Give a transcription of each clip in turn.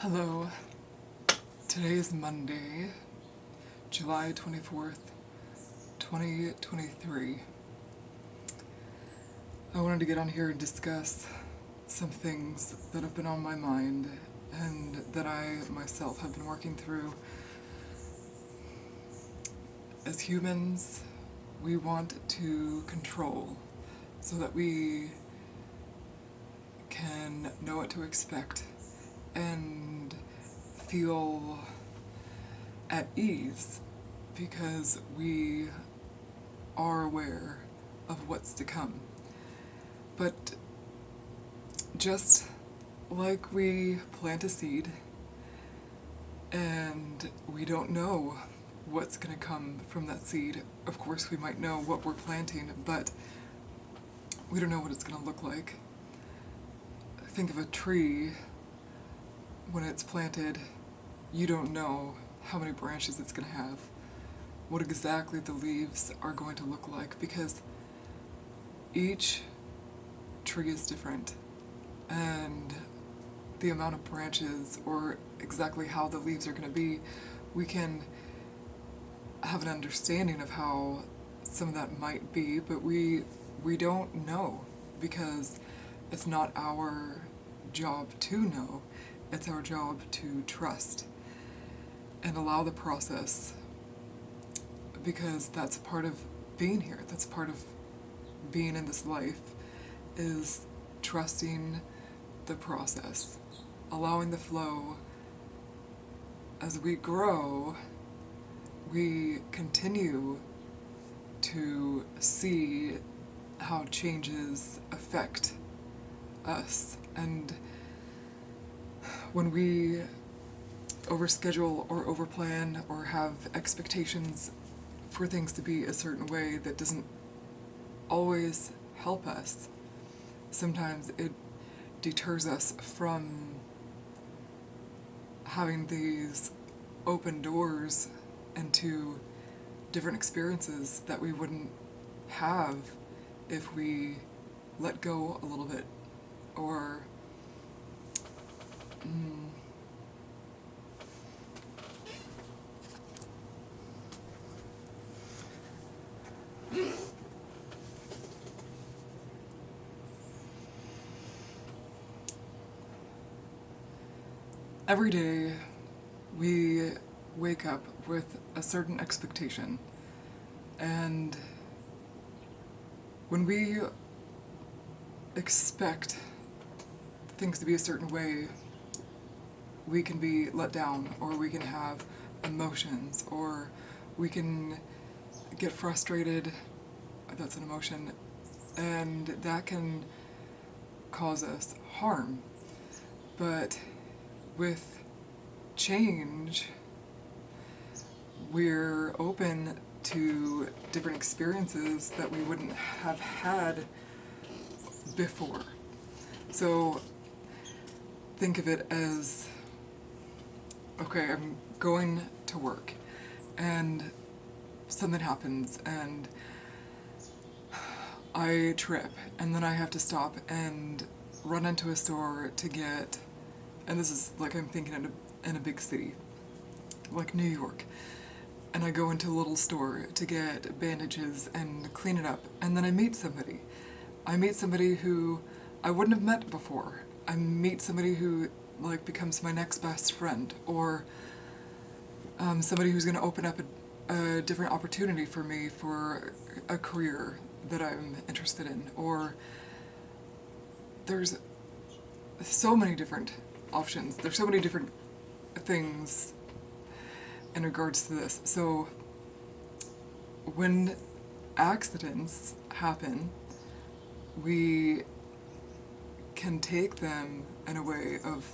Hello. Today is Monday, July 24th, 2023. I wanted to get on here and discuss some things that have been on my mind and that I myself have been working through. As humans, we want to control so that we can know what to expect and feel at ease because we are aware of what's to come. But just like we plant a seed and we don't know what's going to come from that seed, of course we might know what we're planting, but we don't know what it's going to look like. Think of a tree. When it's planted, you don't know how many branches it's going to have, what exactly the leaves are going to look like, because each tree is different, and the amount of branches or exactly how the leaves are going to be, we can have an understanding of how some of that might be, but we don't know because it's not our job to know. It's our job to trust and allow the process, because that's part of being here. That's part of being in this life, is trusting the process, allowing the flow. As we grow, we continue to see how changes affect us, and when we overschedule or overplan or have expectations for things to be a certain way, that doesn't always help us. Sometimes it deters us from having these open doors into different experiences that we wouldn't have if we let go a little bit, or every day we wake up with a certain expectation, and when we expect things to be a certain way, we can be let down, or we can have emotions, or we can get frustrated. That's an emotion, and that can cause us harm. But with change, we're open to different experiences that we wouldn't have had before. So think of it as, okay, I'm going to work and something happens and I trip, and then I have to stop and run into a store to get, and this is like I'm thinking in a big city, like New York, and I go into a little store to get bandages and clean it up, and then I meet somebody. I meet somebody who I wouldn't have met before. I meet somebody who like becomes my next best friend, or somebody who's going to open up a different opportunity for me for a career that I'm interested in, or there's so many different options. There's so many different things in regards to this. So when accidents happen, we can take them in a way of,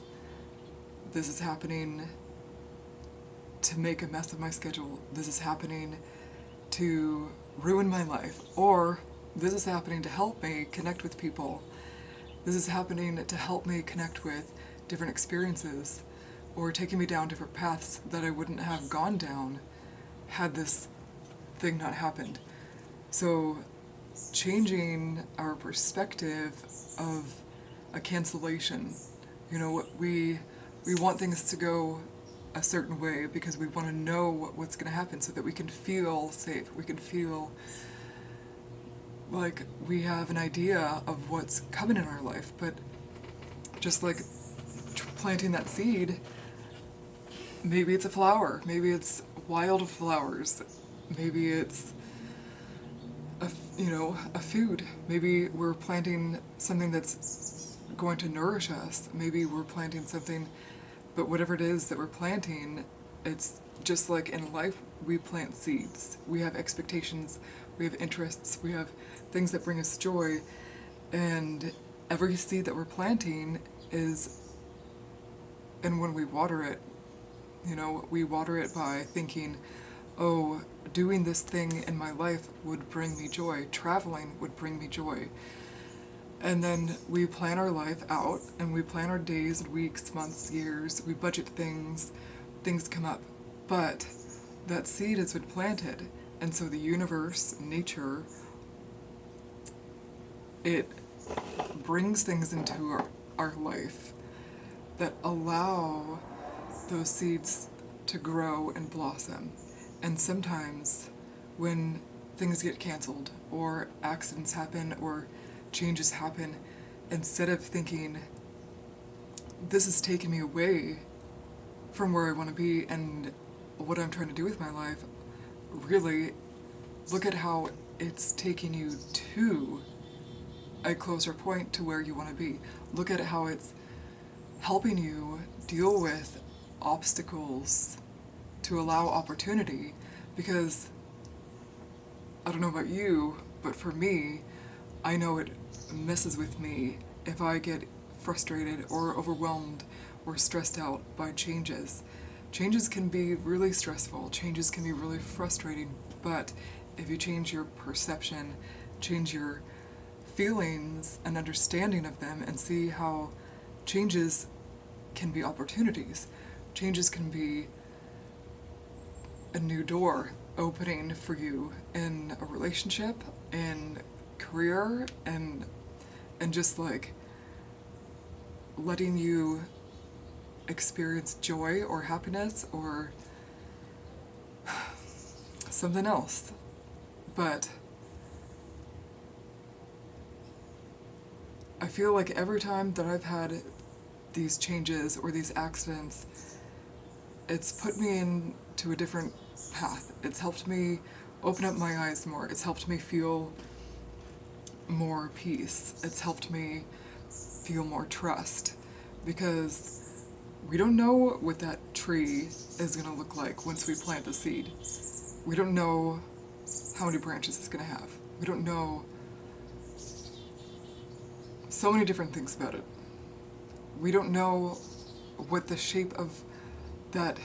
this is happening to make a mess of my schedule, this is happening to ruin my life, or this is happening to help me connect with people, this is happening to help me connect with different experiences, or taking me down different paths that I wouldn't have gone down had this thing not happened. So changing our perspective of a cancellation, what we We want things to go a certain way because we want to know what's going to happen so that we can feel safe. We can feel like we have an idea of what's coming in our life. But just like planting that seed, maybe it's a flower, maybe it's wildflowers, maybe it's a food. Maybe we're planting something that's going to nourish us. Maybe we're planting something, but whatever it is that we're planting, it's just like in life, we plant seeds. We have expectations, we have interests, we have things that bring us joy, and every seed that we're planting is, and when we water it, we water it by thinking, oh, doing this thing in my life would bring me joy. Traveling would bring me joy. And then we plan our life out, and we plan our days, weeks, months, years. We budget things come up. But that seed has been planted, and so the universe, nature, it brings things into our life that allow those seeds to grow and blossom. And sometimes when things get canceled or accidents happen or changes happen, instead of thinking, this is taking me away from where I want to be and what I'm trying to do with my life, really look at how it's taking you to a closer point to where you want to be. Look at how it's helping you deal with obstacles to allow opportunity, because I don't know about you, but for me, I know it messes with me if I get frustrated or overwhelmed or stressed out by changes. Changes can be really stressful, changes can be really frustrating, but if you change your perception, change your feelings and understanding of them, and see how changes can be opportunities. Changes can be a new door opening for you in a relationship, in career, and just like letting you experience joy or happiness or something else. But I feel like every time that I've had these changes or these accidents, it's put me into a different path. It's helped me open up my eyes more. It's helped me feel more peace. It's helped me feel more trust, because we don't know what that tree is going to look like once we plant the seed. We don't know how many branches it's going to have. We don't know so many different things about it. We don't know what the shape of that,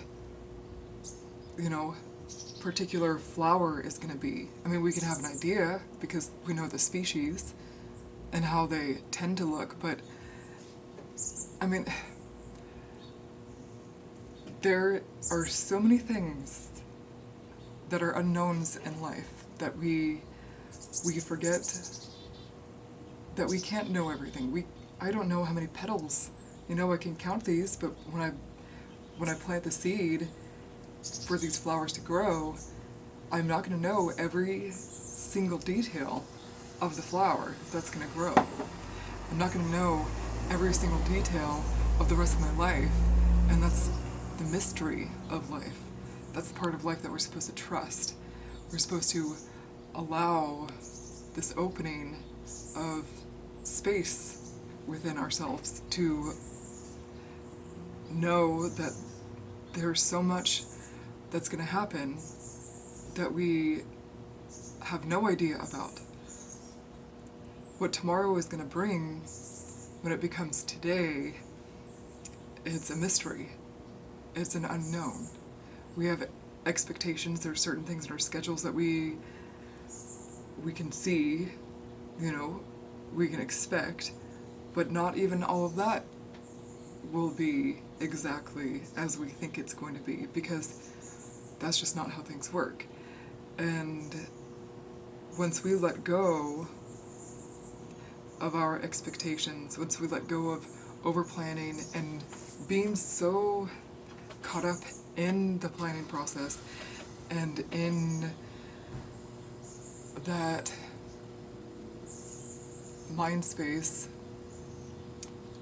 particular flower is going to be. I mean, we can have an idea because we know the species and how they tend to look, but I mean, there are so many things that are unknowns in life that we forget that we can't know everything. I don't know how many petals. I can count these, but when I plant the seed for these flowers to grow, I'm not going to know every single detail of the flower that's going to grow. I'm not going to know every single detail of the rest of my life, and that's the mystery of life. That's the part of life that we're supposed to trust. We're supposed to allow this opening of space within ourselves to know that there's so much that's going to happen that we have no idea about. What tomorrow is going to bring when it becomes today, it's a mystery. It's an unknown. We have expectations. There are certain things in our schedules that we can see, we can expect, but not even all of that will be exactly as we think it's going to be, because that's just not how things work. And once we let go of our expectations, once we let go of over planning and being so caught up in the planning process and in that mind space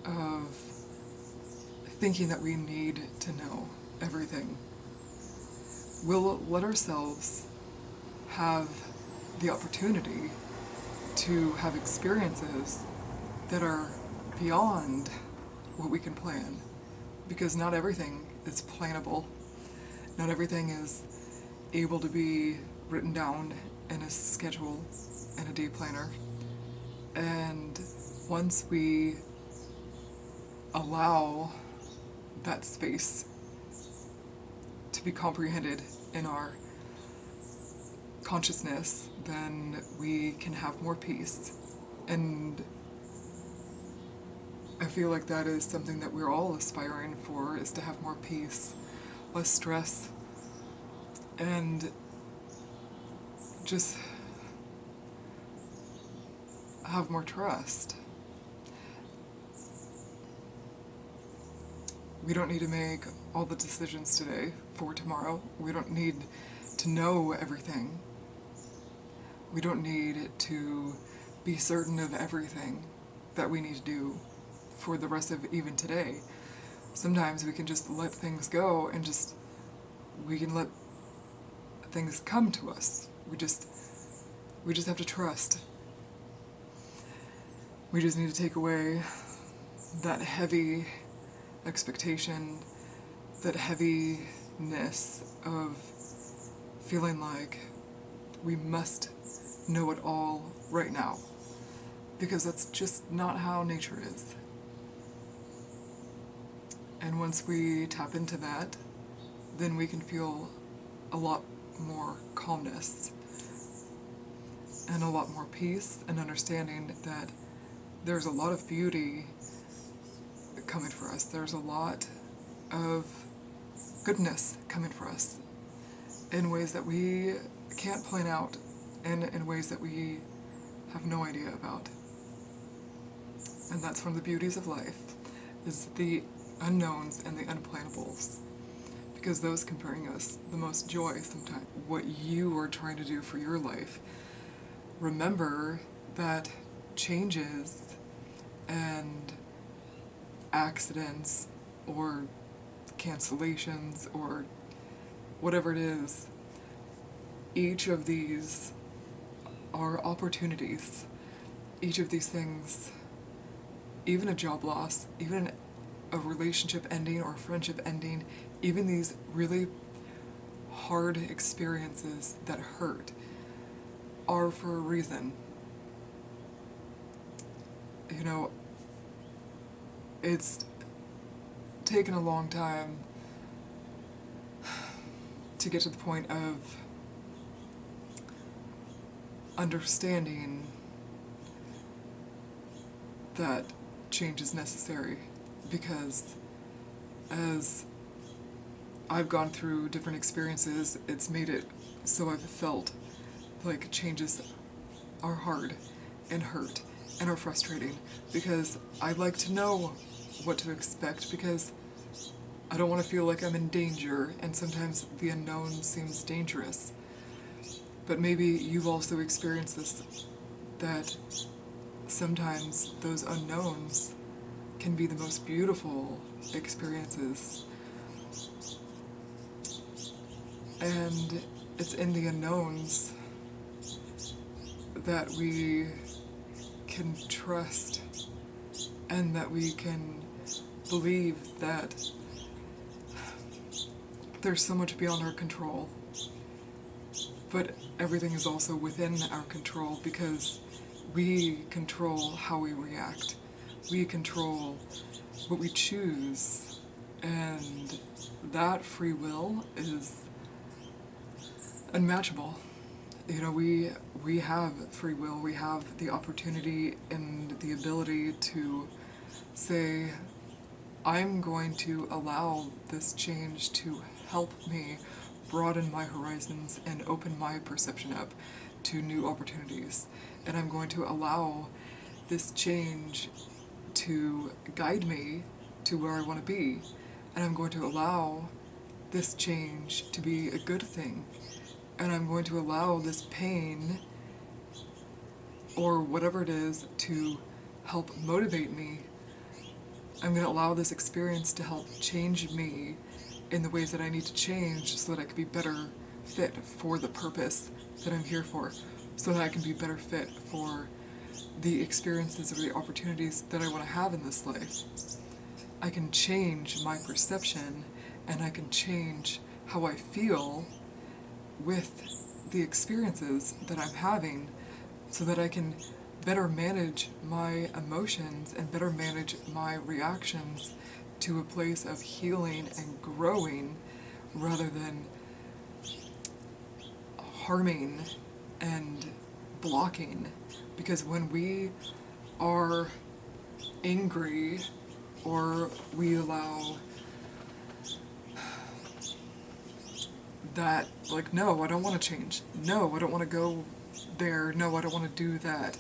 of thinking that we need to know everything. We'll let ourselves have the opportunity to have experiences that are beyond what we can plan, because not everything is plannable. Not everything is able to be written down in a schedule and a day planner. And once we allow that space to be comprehended in our consciousness, then we can have more peace. And I feel like that is something that we're all aspiring for, is to have more peace, less stress, and just have more trust. We don't need to make all the decisions today for tomorrow. We don't need to know everything. We don't need to be certain of everything that we need to do for the rest of even today. Sometimes we can just let things go and we can let things come to us. We just have to trust. We just need to take away that heavy expectation, that heaviness of feeling like we must know it all right now, because that's just not how nature is. And once we tap into that, then we can feel a lot more calmness and a lot more peace and understanding that there's a lot of beauty coming for us. There's a lot of goodness coming for us in ways that we can't plan out and in ways that we have no idea about. And that's one of the beauties of life, is the unknowns and the unplanables, because those can bring us the most joy sometimes. What you are trying to do for your life, remember that changes and accidents or cancellations or whatever it is, each of these are opportunities. Each of these things, even a job loss, even a relationship ending or a friendship ending, even these really hard experiences that hurt, are for a reason. You know, it's taken a long time to get to the point of understanding that change is necessary, because as I've gone through different experiences, it's made it so I've felt like changes are hard and hurt and are frustrating, because I like to know what to expect, because I don't want to feel like I'm in danger, and sometimes the unknown seems dangerous. But maybe you've also experienced this, that sometimes those unknowns can be the most beautiful experiences. And it's in the unknowns that we can trust, and that we can believe that there's so much beyond our control. But everything is also within our control, because we control how we react. We control what we choose, and that free will is unmatchable. You know, we have free will. We have the opportunity and the ability to say, I'm going to allow this change to help me broaden my horizons and open my perception up to new opportunities. And I'm going to allow this change to guide me to where I want to be, and I'm going to allow this change to be a good thing, and I'm going to allow this pain or whatever it is to help motivate me. I'm going to allow this experience to help change me in the ways that I need to change so that I can be better fit for the purpose that I'm here for, so that I can be better fit for the experiences or the opportunities that I want to have in this life. I can change my perception, and I can change how I feel with the experiences that I'm having, so that I can better manage my emotions and better manage my reactions to a place of healing and growing rather than harming and blocking. Because when we are angry or we allow that, like, no, I don't want to change. No, I don't want to go there. No, I don't want to do that.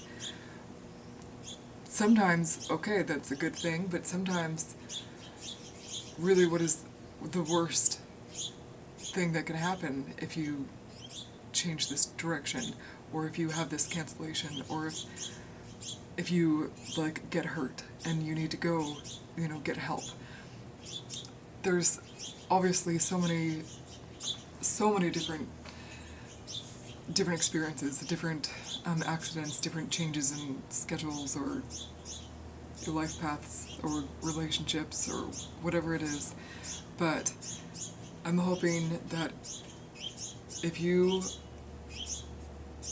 Sometimes, okay, that's a good thing, but sometimes really what is the worst thing that can happen if you change this direction, or if you have this cancellation, or if you like get hurt and you need to go, get help. There's obviously so many different experiences, different accidents, different changes in schedules or your life paths or relationships or whatever it is. But I'm hoping that if you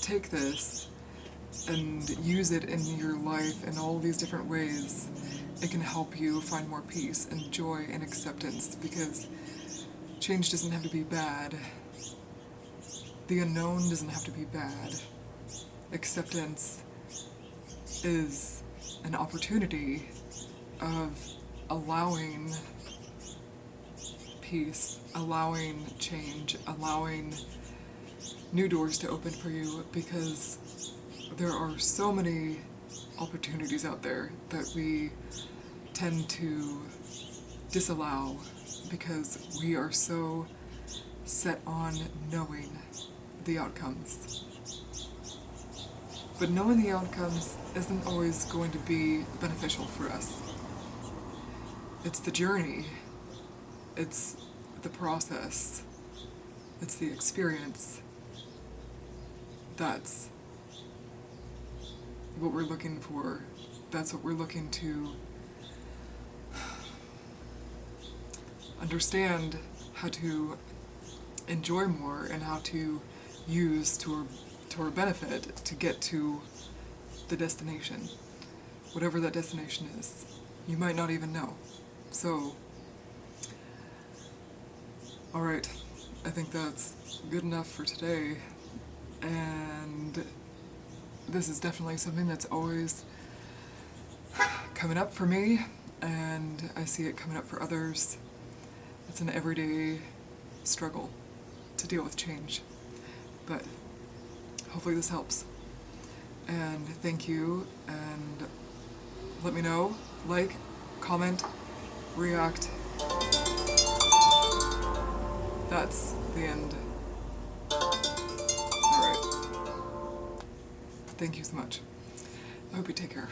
take this and use it in your life in all these different ways, it can help you find more peace and joy and acceptance, because change doesn't have to be bad. The unknown doesn't have to be bad. Acceptance is an opportunity of allowing peace, allowing change, allowing new doors to open for you, because there are so many opportunities out there that we tend to disallow because we are so set on knowing the outcomes. But knowing the outcomes isn't always going to be beneficial for us. It's the journey, it's the process, it's the experience. That's what we're looking for. That's what we're looking to understand how to enjoy more and how to use to our benefit to get to the destination, whatever that destination is. You might not even know. So, alright, I think that's good enough for today, and this is definitely something that's always coming up for me, and I see it coming up for others. It's an everyday struggle to deal with change, but hopefully this helps. And thank you, and let me know, like, comment, react. That's the end. Alright. Thank you so much. I hope you take care.